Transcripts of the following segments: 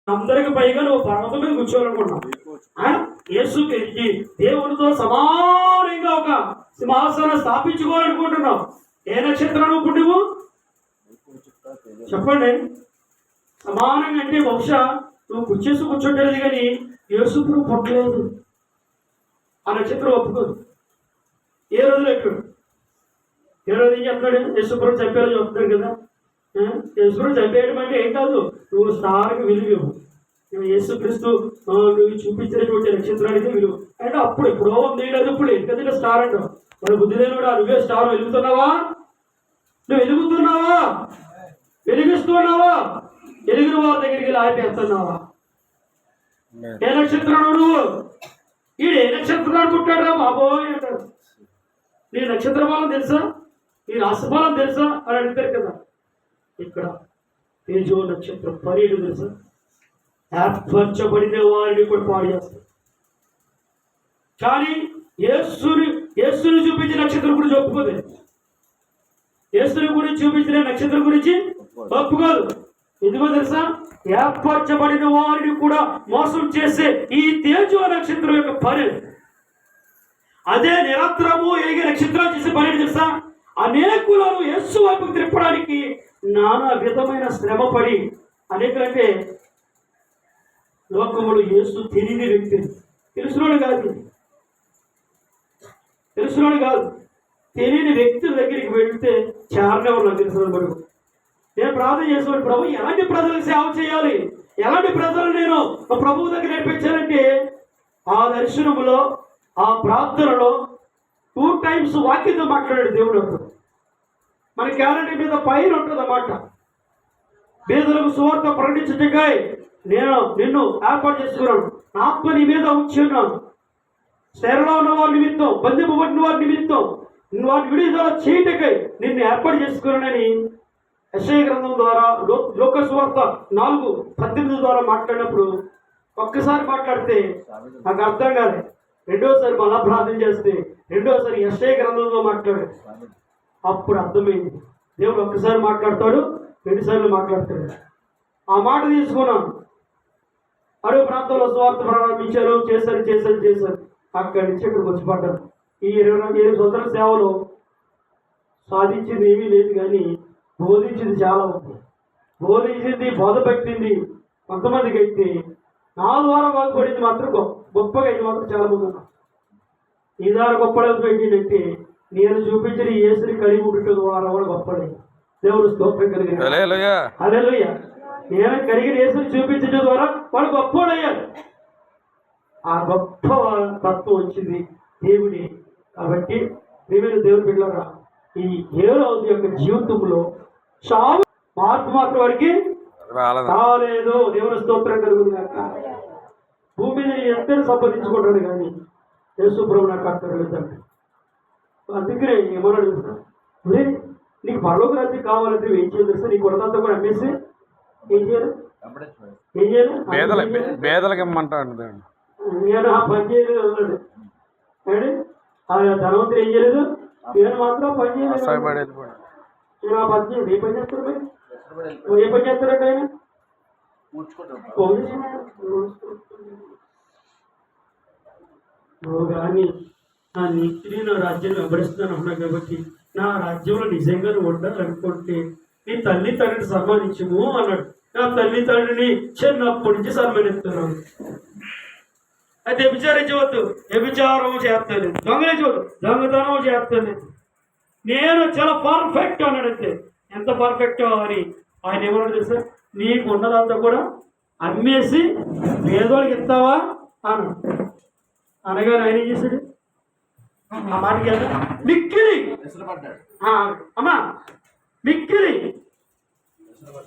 అందరికి పైగా నువ్వు పర్వతం మీద కూర్చోవాలనుకుంటున్నావు. యేసుకి దేవునితో సమానంగా ఒక సింహాసనం స్థాపించుకోవాలనుకుంటున్నావు. ఏ నక్షత్రం ఇప్పుడు నువ్వు చెప్పండి? సమానంగా అంటే బహుశా నువ్వు కూర్చుంటేది కానీ యేసుప్రభు పుట్టలేదు. ఆ నక్షత్రం ఒప్పుకోదు. ఏ రోజులు ఎక్కడు? ఏ రోజు ఏం చెప్తాడు? యేసుప్రభు చంపేలా చెప్తాడు కదా. యేసుప్రభు చంపేయడం అంటే ఏం కాదు, నువ్వు స్టార్కి విలువ. నువ్వు యేసుక్రీస్తు నువ్వు చూపించినటువంటి నక్షత్రానికి విలువ అంటే అప్పుడు ఎప్పుడో ఉంది. ఇప్పుడు ఎందుకంటే స్టార్ అంటావు. మన బుద్ధి లేని కూడా నువ్వే స్టార్ వెలుగుతున్నావా? నువ్వు వెలుగుతున్నావా? వెలిగిస్తున్నావా? వెలుగురు వారి దగ్గరికి లాపేస్తున్నావా? ఏ నక్షత్రం నువ్వు? ఈడు ఏ నక్షత్రాన్ని పుట్టాడు రా బాబోయ్ అంటాడు. నీ నక్షత్ర బలం తెలుసా? నీ రాశిఫలం తెలుసా అని అడుగుతారు కదా. ఇక్కడ తేజో నక్షత్రం పర్యటన తెలుసా? ఏర్పరచబడిన వారిని కూడా పాడు చేస్తారు. కానీ యేసుని చూపించిన నక్షత్రం గురించి ఒప్పుకోదు. యేసుని గురించి చూపించిన నక్షత్రం గురించి ఒప్పుకోదు. ఎందుకో తెలుసా? ఏర్పరచబడిన వారిని కూడా మోసం చేసే ఈ తేజో నక్షత్రం యొక్క పని. అదే నిరంతరము ఏగే నక్షత్రాలు చేసే పని తెలుసా? అనేకులను యేసు వైపుకు తిప్పడానికి నానా విధమైన శ్రమ పడి, అనేకులంటే లోకములు యేసు తెలియని వ్యక్తి, తెలిసినోడు కాదు, తెలియని వ్యక్తుల దగ్గరికి వెళ్తే చేరనేవాళ్ళు నాకు తెలిసిన వరకు. నేను ప్రార్థన చేసేవాడు, ప్రభు ఎలాంటి ప్రజలకు సేవ చేయాలి, ఎలాంటి ప్రజలు నేను మా ప్రభువు దగ్గర నేర్పించాలంటే ఆ దర్శనములో ఆ ప్రార్థనలో 2 times వాక్యంతో మాట్లాడాడు దేవుడు. మన క్యాలెండర్ మీద పైన ఉంటుంది అన్నమాట. పేదలకు సువార్త ప్రకటించటకై నేను నిన్ను ఏర్పాటు చేసుకున్నాను, నా ఆత్మ నీ మీద ఉంచి ఉన్నాను. శరీరంలో ఉన్న వారి నిమిత్తం, బంధింపబడిన వారి నిమిత్తం, వారిని విడుదల చేయటకై నిన్ను ఏర్పాటు చేసుకున్నానని యెషయా గ్రంథం ద్వారా లోక సువార్త 4:18 ద్వారా మాట్లాడినప్పుడు ఒక్కసారి మాట్లాడితే నాకు అర్థం కాలే. రెండోసారి మళ్ళా ప్రార్థన చేస్తే రెండోసారి యెషయా గ్రంథంలో మాట్లాడాడు. అప్పుడు అర్థమైంది, దేవుడు ఒక్కసారి మాట్లాడతాడు, 2 సార్లు మాట్లాడతాడు. ఆ మాట తీసుకున్నాను. అడవి ప్రాంతంలో సువార్త ప్రారంభించారు, చేశారు. అక్కడి నుంచి ఇక్కడికి వచ్చి పడ్డారు. ఈ 27 సంవత్సరాల సేవలో సాధించింది ఏమీ లేదు, కానీ బోధించింది చాలా ఉంది. బోధ పెట్టింది కొంతమందికి అయితే, నా ద్వారా బాగుపడింది మాత్రం గొప్పగా అయితే మాత్రం చాలా మంది ఉన్నారు. ఈ ద్వారా గొప్పడానికి పెట్టిందంటే నేను చూపించిన యేసుని కలిగి ఉండటం ద్వారా కూడా గొప్పది. దేవుడు స్తోత్రం కలిగిన హల్లెలూయా. నేను కలిగిన యేసుని చూపించడం ద్వారా వాడు గొప్పవాడయ్యాడు. ఆ గొప్ప తత్వం వచ్చింది దేవుడి. కాబట్టి ప్రియమైన దేవుని బిడ్డలారా, ఈ హేరోదు యొక్క జీవితంలో చాలా మార్పు మాత్రం వారికి రాలేదు. దేవుని స్తోత్రం కలుగుతున్నాక భూమి మీద ఎంతైనా సంపాదించుకుంటాడు, కానీ యేసు ప్రభు నాకు అక్కర్లేదండి. అందుకనే ఏమన్నాడు తెలుసా? నీకు పరలోక రాజ్యం కావాలంటే ఏం చేయాలి తెలుసా? నీ కొడతంతా కూడా అమ్మేసి ఏం చేయాలి? పేదలకు ఇమ్మంటాడు. నేను ఆ పని చేయలేదు అన్నాడు. ధనవంతులు ఏం చేయలేదు, నేను మాత్రం పని చేయలేదు. నేను ఆ పని చేయలేదు. ఏ పని చేస్తాడు? ఏ పని చేస్తాడంటే ఆయన నువ్వు కానీ నా నీతిని నా రాజ్యాన్ని వెంబడిస్తున్నాను అన్నావు. కాబట్టి నా రాజ్యంలో నిజంగా నువ్వు ఉండాలనుకుంటే నీ తల్లి తండ్రిని సన్మానించము అన్నాడు. నా తల్లి తండ్రిని చిన్నప్పటి నుంచి సన్మానిస్తున్నాను. అయితే వ్యభిచారించవద్దు, వ్యభిచారం చేస్తాను. దొంగలించవద్దు, దొంగతనం చేస్తాను. నేను చాలా పర్ఫెక్ట్ అన్నాడంతే. ఎంత పర్ఫెక్ట్ అని ఆయన ఏమన్నాడు తెలుసా? నీకు ఉన్నదంతా కూడా అమ్మేసి పేదోళ్ళకి ఇస్తావా అన్నాడు. అనగానే ఆయన ఏం చేశాడు? ఆ మాటకి మిక్కిలి అమ్మా మిక్కిలి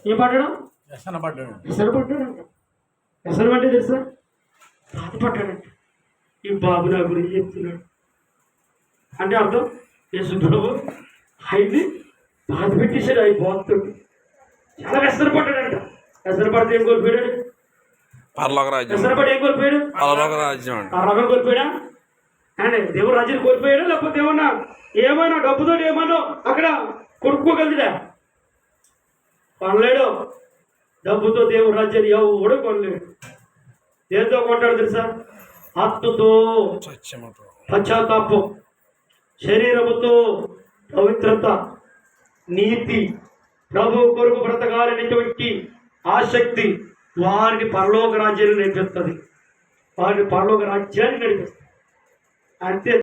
ఏం పడ్డాడు? ఎసరు పడ్డాడు తెలుసా? బాధపడ్డాడంట. ఈ బాబు నా గురించి చెప్తున్నాడు అంటే అర్థం యేసు ప్రభు ఆయన్ని బాధ పెట్టేశాడు. అవి బాధతోటి చాలా ఎసరపడ్డాడంట. ఎసరపడితే ఏం కోల్పోయాడు? ఎసరపడి ఏం కోల్పోయాడు? పరలోకం కోల్పోయాడా? అండి దేవుడు రాజ్యాన్ని కోల్పోయాడా? లేకపోతే ఏమన్నా డబ్బుతో ఏమన్నా అక్కడ కొనుక్కోగలదుడా? పనలేడు. డబ్బుతో దేవుని రాజ్యాన్ని ఎవడు కొనలేడు. దేంతో కొంటాడు తెలుసా? ఆత్మతో పశ్చాత్తాపం, శరీరముతో పవిత్రత, నీతి, ప్రభు కొరకు బ్రతకాలనేటువంటి ఆసక్తి వారిని పరలోక రాజ్యాన్ని నడిపిస్తుంది. వారిని పరలోక రాజ్యాన్ని నడిపిస్తుంది. అంతే.